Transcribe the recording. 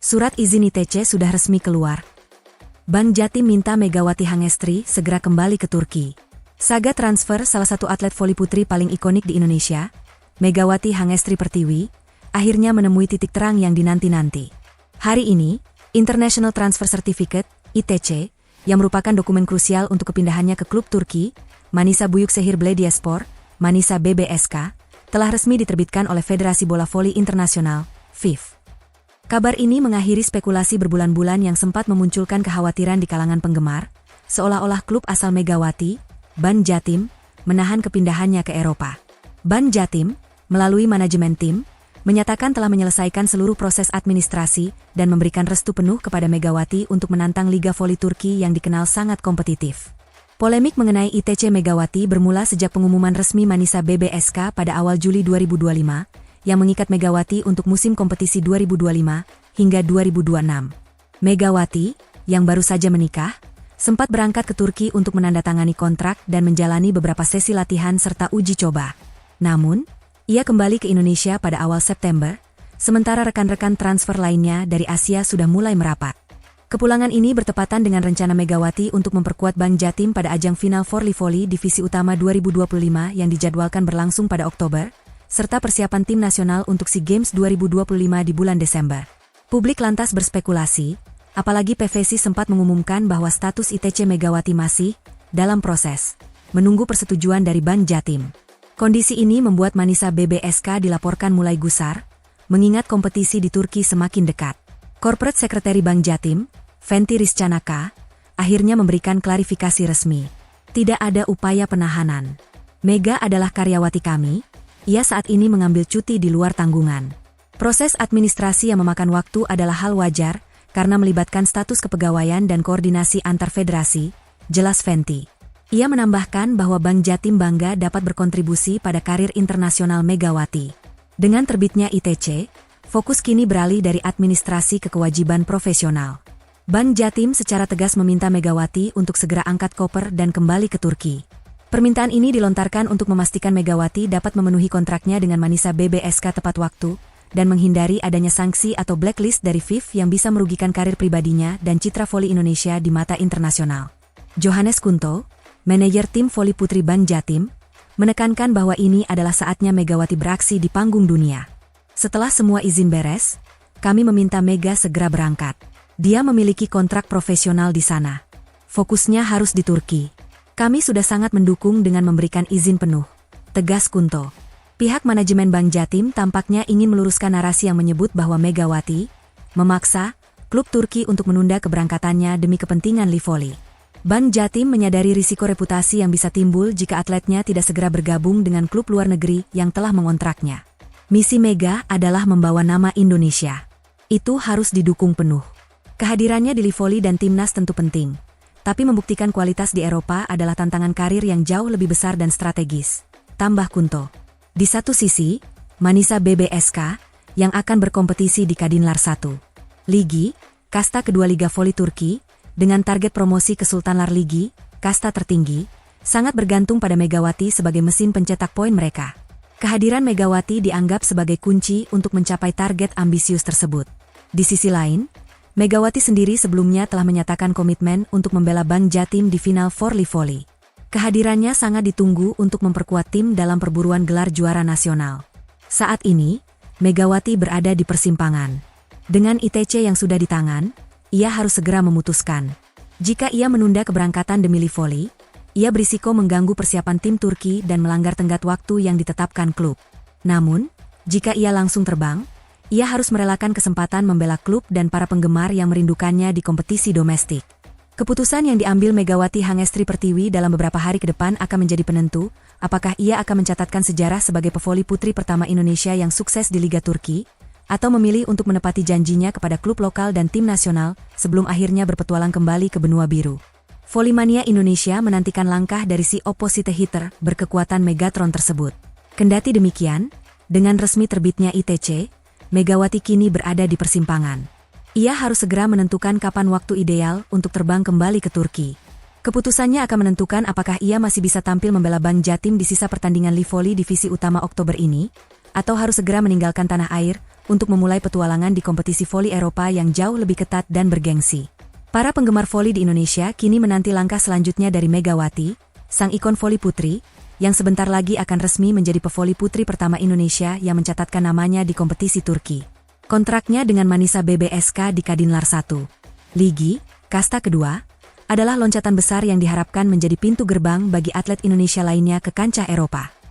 Surat izin ITC sudah resmi keluar. Bank Jatim minta Megawati Hangestri segera kembali ke Turki. Saga transfer salah satu atlet voli putri paling ikonik di Indonesia, Megawati Hangestri Pertiwi, akhirnya menemui titik terang yang dinanti-nanti. Hari ini, International Transfer Certificate, ITC, yang merupakan dokumen krusial untuk kepindahannya ke klub Turki, Manisa Büyükşehir Belediyespor, Manisa BBSK, telah resmi diterbitkan oleh Federasi Bola Voli Internasional, FIF. Kabar ini mengakhiri spekulasi berbulan-bulan yang sempat memunculkan kekhawatiran di kalangan penggemar, seolah-olah klub asal Megawati, Ban Jatim, menahan kepindahannya ke Eropa. Ban Jatim, melalui manajemen tim, menyatakan telah menyelesaikan seluruh proses administrasi dan memberikan restu penuh kepada Megawati untuk menantang Liga Voli Turki yang dikenal sangat kompetitif. Polemik mengenai ITC Megawati bermula sejak pengumuman resmi Manisa BBSK pada awal Juli 2025, yang mengikat Megawati untuk musim kompetisi 2025 hingga 2026. Megawati, yang baru saja menikah, sempat berangkat ke Turki untuk menandatangani kontrak dan menjalani beberapa sesi latihan serta uji coba. Namun, ia kembali ke Indonesia pada awal September, sementara rekan-rekan transfer lainnya dari Asia sudah mulai merapat. Kepulangan ini bertepatan dengan rencana Megawati untuk memperkuat Bank Jatim pada ajang final Forli Voli Divisi Utama 2025 yang dijadwalkan berlangsung pada Oktober, serta persiapan tim nasional untuk SEA Games 2025 di bulan Desember. Publik lantas berspekulasi, apalagi PVC sempat mengumumkan bahwa status ITC Megawati masih dalam proses, menunggu persetujuan dari Bank Jatim. Kondisi ini membuat Manisa BBSK dilaporkan mulai gusar, mengingat kompetisi di Turki semakin dekat. Corporate Secretary Bank Jatim, Fenty Rizcanaka, akhirnya memberikan klarifikasi resmi. Tidak ada upaya penahanan. Mega adalah karyawati kami, ia saat ini mengambil cuti di luar tanggungan. Proses administrasi yang memakan waktu adalah hal wajar, karena melibatkan status kepegawaian dan koordinasi antar federasi, jelas Fenty. Ia menambahkan bahwa Bank Jatim bangga dapat berkontribusi pada karir internasional Megawati. Dengan terbitnya ITC, fokus kini beralih dari administrasi ke kewajiban profesional. Bank Jatim secara tegas meminta Megawati untuk segera angkat koper dan kembali ke Turki. Permintaan ini dilontarkan untuk memastikan Megawati dapat memenuhi kontraknya dengan Manisa BBSK tepat waktu, dan menghindari adanya sanksi atau blacklist dari FIF yang bisa merugikan karir pribadinya dan citra voli Indonesia di mata internasional. Johannes Kunto, manajer tim voli putri Bank Jatim, menekankan bahwa ini adalah saatnya Megawati beraksi di panggung dunia. Setelah semua izin beres, kami meminta Mega segera berangkat. Dia memiliki kontrak profesional di sana. Fokusnya harus di Turki. Kami sudah sangat mendukung dengan memberikan izin penuh, tegas Kunto. Pihak manajemen Bank Jatim tampaknya ingin meluruskan narasi yang menyebut bahwa Megawati memaksa klub Turki untuk menunda keberangkatannya demi kepentingan Livoli. Bank Jatim menyadari risiko reputasi yang bisa timbul jika atletnya tidak segera bergabung dengan klub luar negeri yang telah mengontraknya. Misi Mega adalah membawa nama Indonesia. Itu harus didukung penuh. Kehadirannya di Livoli dan Timnas tentu penting, tapi membuktikan kualitas di Eropa adalah tantangan karir yang jauh lebih besar dan strategis, tambah Kunto. Di satu sisi, Manisa BBSK, yang akan berkompetisi di Kadinlar 1. Ligi, kasta kedua Liga Voli Turki, dengan target promosi ke Sultanlar Ligi, kasta tertinggi, sangat bergantung pada Megawati sebagai mesin pencetak poin mereka. Kehadiran Megawati dianggap sebagai kunci untuk mencapai target ambisius tersebut. Di sisi lain, Megawati sendiri sebelumnya telah menyatakan komitmen untuk membela Bank Jatim di final Forli Voli. Kehadirannya sangat ditunggu untuk memperkuat tim dalam perburuan gelar juara nasional. Saat ini, Megawati berada di persimpangan. Dengan ITC yang sudah di tangan, ia harus segera memutuskan. Jika ia menunda keberangkatan demi Livoli, ia berisiko mengganggu persiapan tim Turki dan melanggar tenggat waktu yang ditetapkan klub. Namun, jika ia langsung terbang, ia harus merelakan kesempatan membela klub dan para penggemar yang merindukannya di kompetisi domestik. Keputusan yang diambil Megawati Hangestri Pertiwi dalam beberapa hari ke depan akan menjadi penentu, apakah ia akan mencatatkan sejarah sebagai pevoli putri pertama Indonesia yang sukses di Liga Turki, atau memilih untuk menepati janjinya kepada klub lokal dan tim nasional sebelum akhirnya berpetualang kembali ke benua biru. Volimania Indonesia menantikan langkah dari si opposite hitter berkekuatan Megatron tersebut. Kendati demikian, dengan resmi terbitnya ITC, Megawati kini berada di persimpangan. Ia harus segera menentukan kapan waktu ideal untuk terbang kembali ke Turki. Keputusannya akan menentukan apakah ia masih bisa tampil membela Bank Jatim di sisa pertandingan Livoli Divisi Utama Oktober ini, atau harus segera meninggalkan tanah air untuk memulai petualangan di kompetisi voli Eropa yang jauh lebih ketat dan bergengsi. Para penggemar voli di Indonesia kini menanti langkah selanjutnya dari Megawati, sang ikon voli putri, yang sebentar lagi akan resmi menjadi pevoli putri pertama Indonesia yang mencatatkan namanya di kompetisi Turki. Kontraknya dengan Manisa BBSK di Kadinlar 1. Ligi, kasta kedua, adalah loncatan besar yang diharapkan menjadi pintu gerbang bagi atlet Indonesia lainnya ke kancah Eropa.